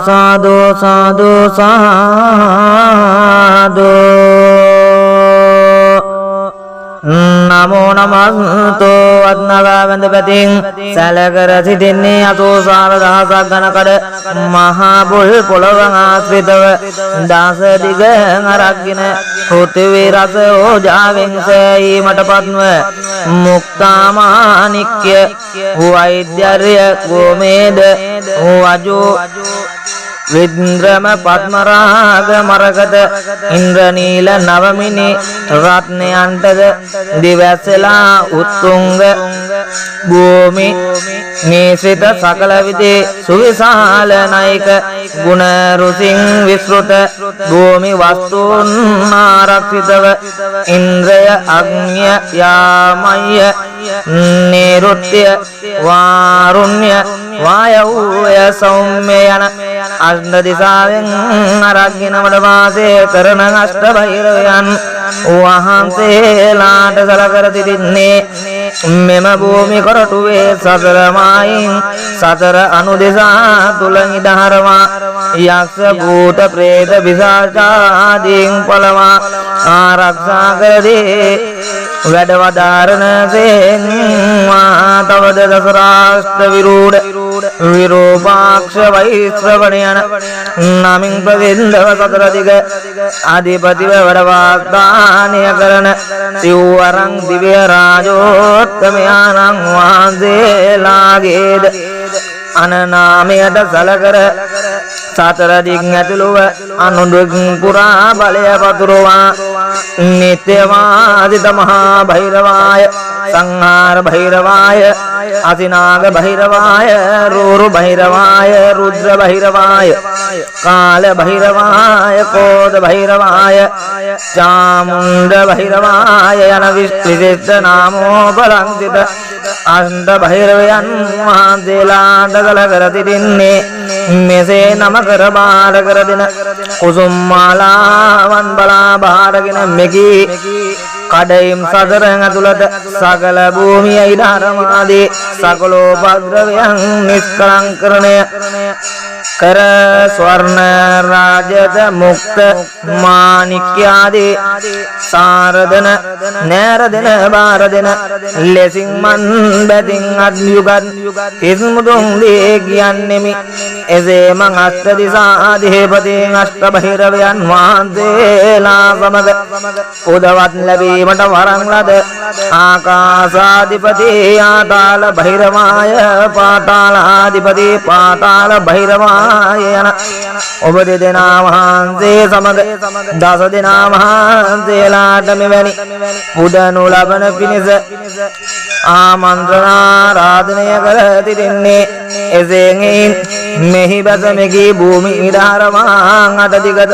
साधु साधु साधु नमो नमस्तु अद्नवंदपतिं सलकर सिद्धिन्ने अतोसार दहसा गणकड महाबुल पुलवं आश्रितव दास दिग अरग्गिन पृथ्वी रस ओजाविंसई मठपद्म मुक्तामानिक्य वैद्यर्य गोमेद वजो विद्रम पद्मराग मरकत इंद्रनील नवमिनी रत्नयंतद दिवसला उत्तुंग भूमि निश्रित सकल विदे सुविशाल नायक गुण ऋषिं विश्रुत भूमि वस्तुनारक्षितव इंद्रय अग्न्य यामय निरुत्य वारुण्य वायव्य सौम्ययन अष्टदिशावें अरग्गिन वडवासे करण अष्टभैरवयन् वහන්සේ ලාට සලකර සිටින්නේ මෙම භූමි කොරටුවේ සතර මායින් සතර අනුදෙසා තුල නිදහරවා යක්ෂ භූත ප්‍රේත පිසාචාදීන් පළවා ආරක්ෂා කරදී වැඩ වදාරන සේන්වා තවද දසරාෂ්ට්‍ර විරූඪ විරෝපාක්ෂ වෛශ්‍රවණයන නමින් ප්‍රවින්දව සතර දිග අධිපතිව වැඩ වාග්දානය කරන සිව්වරන් දිව්‍ය රාජෝත්තමයන්න් වහන්සේලාගේද අනනාමයට සලකර සතර දිග් ඇතුළුව අනුදුක් පුරා බලය පතුරවා නිත්‍යවාදිත මහා භෛරවාය සංහාර භෛරවාය අසිනාග භෛරවාය රූරු භෛරවාය රුද්‍ර භෛරවාය කාල භෛරවාය කෝද භෛරවාය චාමුණ්ඩ භෛරවාය යන විශේෂ නාමෝපලංකිත අෂ්ට භෛරවයන් වහන්සේලාට කලකර සිටින්නේ මෙසේ නම කර බාර කර දෙන කුසුම් මාලාවන් බලා බාරගෙන මෙකී කඩයිම් සතරන් ඇතුළත සකල භූමියයි ධර්මාදී සකලෝපද්‍රවයන් නිෂ්කලංකරණය කර ස්වර්ණ රාජද මුක්ත මාණික්‍යාදී සාරදන නෑරදන බාරදන ලෙසින් මන් බැතින් අද්යුගත් ඉස්මුදුන් දී කියන්නෙමි එසේ මං අෂ්ට දිසාධිපතීන් අෂ්ට භෛරවයන් වහන්සේලා සමග උදවත් ලැබීමට වරන් ලද ආකාසාධිපති ආතාල භෛරවාය පාතාලාධිපති පාතාල භෛරවාය යන ඔබ දෙදෙනා වහන්සේ සමග දස දෙනා වහන්සේලාට මෙවැනි පුදනු ලබන පිණිස ආමන්ත්‍රණ ආරාධනය කර සිටින්නේ එසේන් මෙහි බස මෙකී භූමි ඉඩහරමාන් අට දිගට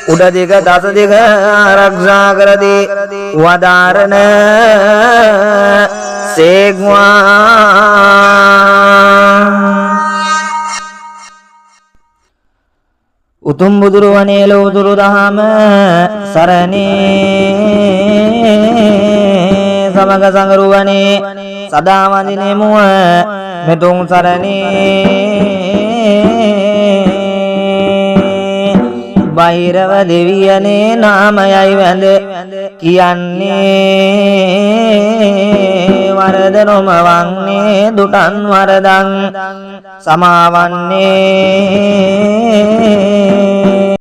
උඩ දිග දස දිග ආරක්ෂා කරදී වදාරන සේක්වා උතුම් බුදුරුවනේ ලෝතුරු දහම සරණේ සමග සංගරුවනේ සදා වඳිනෙමුව මෙතුන් සරණේ බෛරව දෙවියනේ නාමයයි වැඳ කියන්නේ වරද නොමවන්නේ දුටන් වරදන් සමාවන්නේ